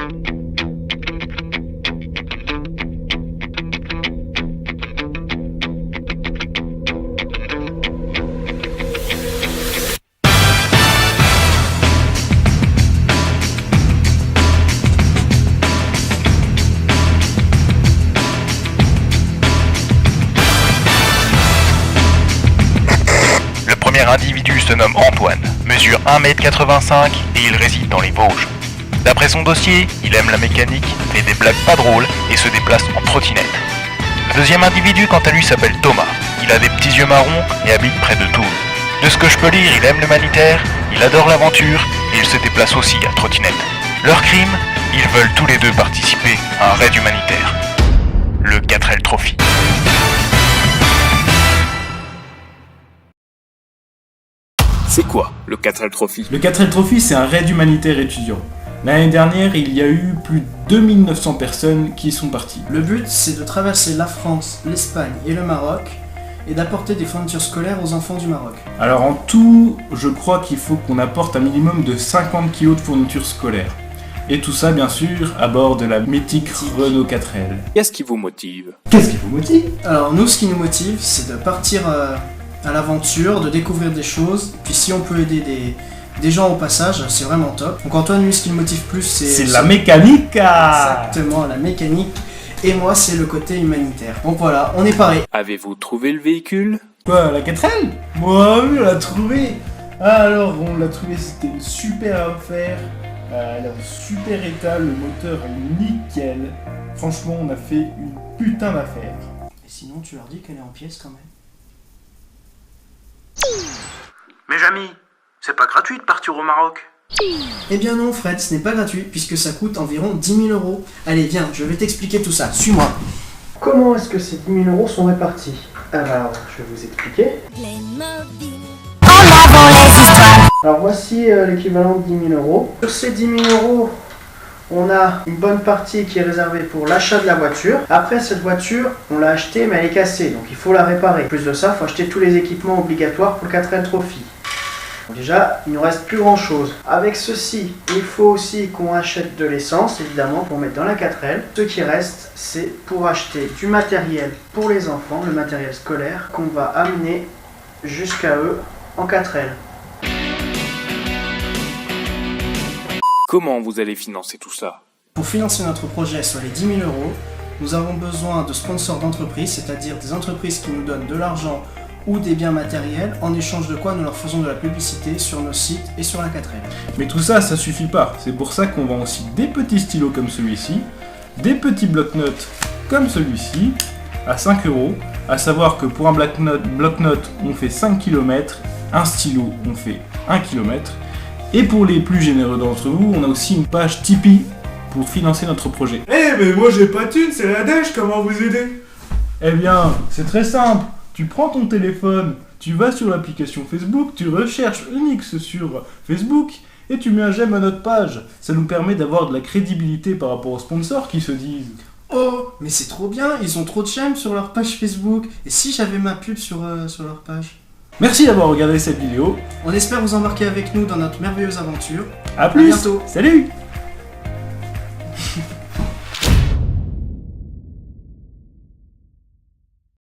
Le premier individu se nomme Antoine, mesure 1m85 et il réside dans les Vosges. D'après son dossier, il aime la mécanique, fait des blagues pas drôles et se déplace en trottinette. Le deuxième individu, quant à lui, s'appelle Thomas. Il a des petits yeux marrons et habite près de Toul. De ce que je peux lire, il aime l'humanitaire, il adore l'aventure et il se déplace aussi à trottinette. Leur crime, ils veulent tous les deux participer à un raid humanitaire. Le 4L Trophy. C'est quoi le 4L Trophy? Le 4L Trophy, c'est un raid humanitaire étudiant. L'année dernière, il y a eu plus de 2900 personnes qui y sont parties. Le but, c'est de traverser la France, l'Espagne et le Maroc et d'apporter des fournitures scolaires aux enfants du Maroc. Alors en tout, je crois qu'il faut qu'on apporte un minimum de 50 kg de fournitures scolaires. Et tout ça, bien sûr, à bord de la mythique Renault 4L. Qu'est-ce qui vous motive? Qu'est-ce qui vous motive? Alors nous, ce qui nous motive, c'est de partir à l'aventure, de découvrir des choses, puis si on peut aider des gens au passage, c'est vraiment top. Donc Antoine, lui, ce qui le motive plus, c'est la mécanique. Exactement, la mécanique. Et moi, c'est le côté humanitaire. Donc voilà, on est pareil. Avez-vous trouvé le véhicule? Quoi, la 4L? Moi, oui, on l'a trouvé. Alors, on l'a trouvé, c'était une super affaire. Elle est en super état, le moteur est nickel. Franchement, on a fait une putain d'affaire. Et sinon, tu leur dis qu'elle est en pièces quand même. Mais Jamy, c'est pas gratuit de partir au Maroc. Eh bien non Fred, ce n'est pas gratuit puisque ça coûte environ 10 000 €. Allez viens, je vais t'expliquer tout ça, suis-moi. Comment est-ce que ces 10 000 € sont répartis? Alors, je vais vous expliquer. Alors voici l'équivalent de 10 000 €. Sur ces 10 000 €, on a une bonne partie qui est réservée pour l'achat de la voiture. Après, cette voiture, on l'a achetée mais elle est cassée, donc il faut la réparer. En plus de ça, il faut acheter tous les équipements obligatoires pour le 4L Trophy. Donc déjà, il ne nous reste plus grand chose. Avec ceci, il faut aussi qu'on achète de l'essence, évidemment, pour mettre dans la 4L. Ce qui reste, c'est pour acheter du matériel pour les enfants, le matériel scolaire, qu'on va amener jusqu'à eux en 4L. Comment vous allez financer tout ça? Pour financer notre projet sur les 10 000 €, nous avons besoin de sponsors d'entreprises, c'est-à-dire des entreprises qui nous donnent de l'argent ou des biens matériels, en échange de quoi nous leur faisons de la publicité sur nos sites et sur la 4L. Mais tout ça, ça suffit pas. C'est pour ça qu'on vend aussi des petits stylos comme celui-ci, des petits bloc-notes comme celui-ci, à 5 €. À savoir que pour un bloc-notes, on fait 5 km, un stylo, on fait 1 km. Et pour les plus généreux d'entre vous, on a aussi une page Tipeee pour financer notre projet. Eh mais moi j'ai pas de thune, c'est la dèche, comment vous aider? Eh bien, c'est très simple. Tu prends ton téléphone, tu vas sur l'application Facebook, tu recherches Unix sur Facebook et tu mets un j'aime à notre page. Ça nous permet d'avoir de la crédibilité par rapport aux sponsors qui se disent « Oh, mais c'est trop bien, ils ont trop de j'aime sur leur page Facebook. Et si j'avais ma pub sur leur page ?» Merci d'avoir regardé cette vidéo. On espère vous embarquer avec nous dans notre merveilleuse aventure. A plus. À bientôt. Salut.